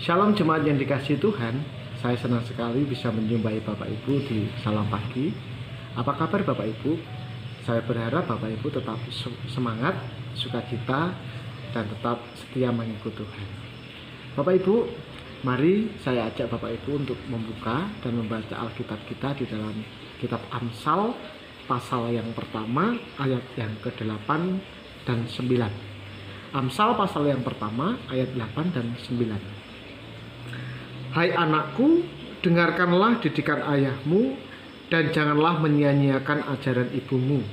Shalom jemaat yang dikasihi Tuhan. Saya senang sekali bisa menjumpai Bapak Ibu di Salam Pagi. Apa kabar Bapak Ibu? Saya berharap Bapak Ibu tetap semangat, sukacita, dan tetap setia mengikuti Tuhan. Bapak Ibu, mari saya ajak Bapak Ibu untuk membuka dan membaca Alkitab kita di dalam kitab Amsal pasal yang pertama ayat yang ke-8 dan 9. Amsal pasal yang pertama ayat 8 dan 9. Hai anakku, dengarkanlah didikan ayahmu dan janganlah menyia-nyiakan ajaran ibumu.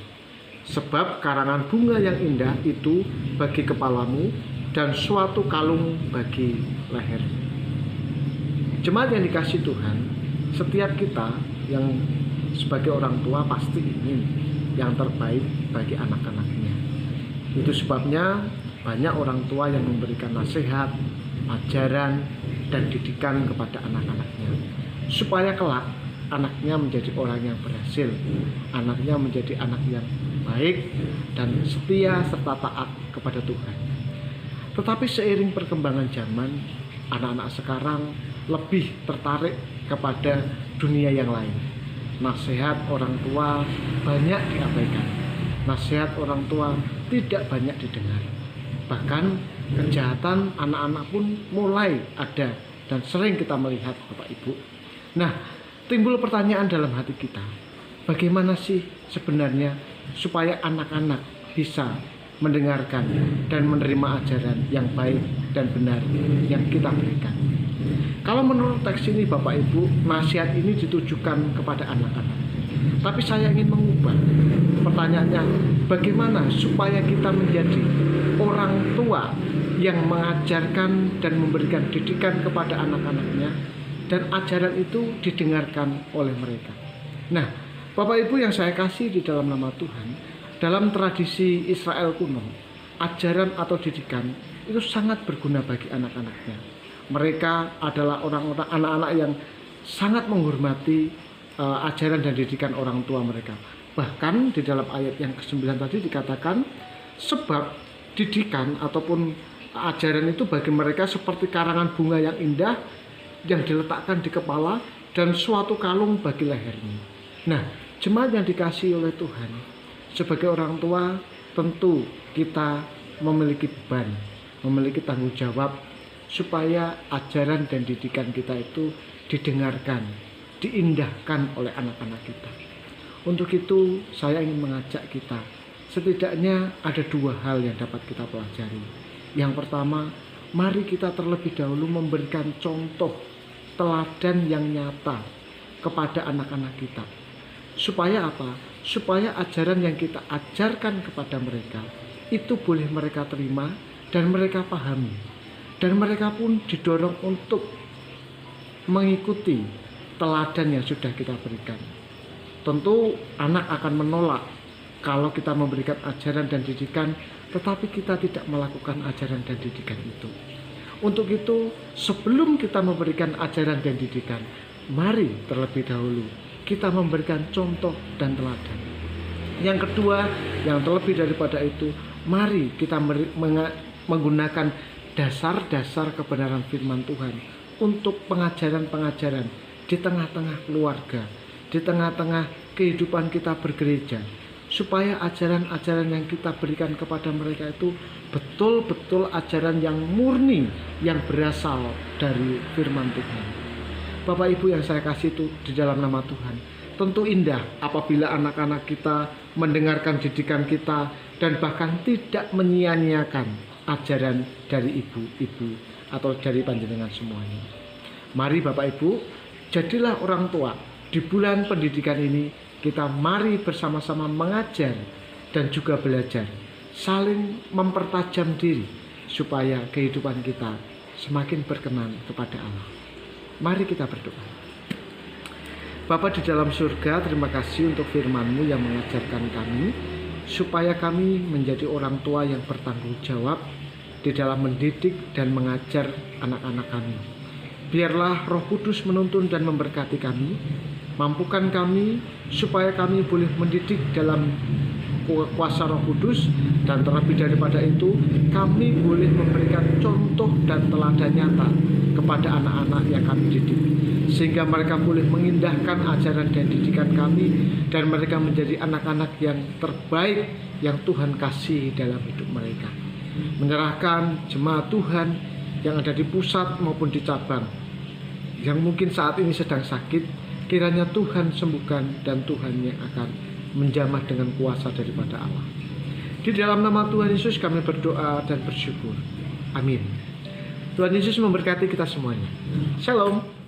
Sebab karangan bunga yang indah itu bagi kepalamu dan suatu kalung bagi lehermu. Jemaat yang dikasihi Tuhan, setiap kita yang sebagai orang tua pasti ingin yang terbaik bagi anak-anaknya. Itu sebabnya banyak orang tua yang memberikan nasihat, ajaran, dan didikan kepada anak-anaknya supaya kelak anaknya menjadi orang yang berhasil, anaknya menjadi anak yang baik dan setia serta taat kepada Tuhan. Tetapi seiring perkembangan zaman, anak-anak sekarang lebih tertarik kepada dunia yang lain. Nasihat orang tua banyak diabaikan, nasihat orang tua tidak banyak didengar. Bahkan kejahatan anak-anak pun mulai ada dan sering kita melihat Bapak Ibu. Nah, timbul pertanyaan dalam hati kita, bagaimana sih sebenarnya supaya anak-anak bisa mendengarkan dan menerima ajaran yang baik dan benar yang kita berikan. Kalau menurut teks ini Bapak Ibu, nasihat ini ditujukan kepada anak-anak. Tapi saya ingin mengubah pertanyaannya, bagaimana supaya kita menjadi orang tua yang mengajarkan dan memberikan didikan kepada anak-anaknya dan ajaran itu didengarkan oleh mereka. Nah, Bapak Ibu yang saya kasih di dalam nama Tuhan, dalam tradisi Israel kuno, ajaran atau didikan itu sangat berguna bagi anak-anaknya. Mereka adalah orang-orang anak-anak yang sangat menghormati ajaran dan didikan orang tua mereka. Bahkan di dalam ayat yang ke-9 tadi dikatakan, sebab didikan ataupun ajaran itu bagi mereka seperti karangan bunga yang indah yang diletakkan di kepala dan suatu kalung bagi lehernya. Nah, jemaat yang dikasihi oleh Tuhan, sebagai orang tua tentu kita memiliki beban, memiliki tanggung jawab supaya ajaran dan didikan kita itu didengarkan, diindahkan oleh anak-anak kita. Untuk itu saya ingin mengajak kita, setidaknya ada dua hal yang dapat kita pelajari. Yang pertama, mari kita terlebih dahulu memberikan contoh teladan yang nyata kepada anak-anak kita. Supaya apa? Supaya ajaran yang kita ajarkan kepada mereka itu boleh mereka terima dan mereka pahami. Dan mereka pun didorong untuk mengikuti teladan yang sudah kita berikan. Tentu anak akan menolak kalau kita memberikan ajaran dan didikan tetapi kita tidak melakukan ajaran dan didikan itu. Untuk itu, sebelum kita memberikan ajaran dan didikan, mari terlebih dahulu kita memberikan contoh dan teladan. Yang kedua, yang terlebih daripada itu, mari kita menggunakan dasar-dasar kebenaran firman Tuhan untuk pengajaran-pengajaran di tengah-tengah keluarga, di tengah-tengah kehidupan kita bergereja, supaya ajaran-ajaran yang kita berikan kepada mereka itu betul-betul ajaran yang murni, yang berasal dari firman Tuhan. Bapak Ibu yang saya kasih itu di dalam nama Tuhan, tentu indah apabila anak-anak kita mendengarkan didikan kita dan bahkan tidak menyia-nyiakan ajaran dari ibu-ibu atau dari panjenengan semuanya. Mari Bapak Ibu, jadilah orang tua. Di bulan pendidikan ini kita mari bersama-sama mengajar dan juga belajar, saling mempertajam diri supaya kehidupan kita semakin berkenan kepada Allah. Mari kita berdoa. Bapa di dalam surga, terima kasih untuk firman-Mu yang mengajarkan kami supaya kami menjadi orang tua yang bertanggung jawab di dalam mendidik dan mengajar anak-anak kami. Biarlah Roh Kudus menuntun dan memberkati kami. Mampukan kami supaya kami boleh mendidik dalam kuasa Roh Kudus, dan terlebih daripada itu kami boleh memberikan contoh dan teladan nyata kepada anak-anak yang kami didik, sehingga mereka boleh mengindahkan ajaran dan didikan kami, dan mereka menjadi anak-anak yang terbaik yang Tuhan kasih dalam hidup mereka. Menyerahkan jemaat Tuhan yang ada di pusat maupun di cabang yang mungkin saat ini sedang sakit, kiranya Tuhan sembuhkan, dan Tuhan yang akan menjamah dengan kuasa daripada Allah. Di dalam nama Tuhan Yesus kami berdoa dan bersyukur. Amin. Tuhan Yesus memberkati kita semuanya. Shalom.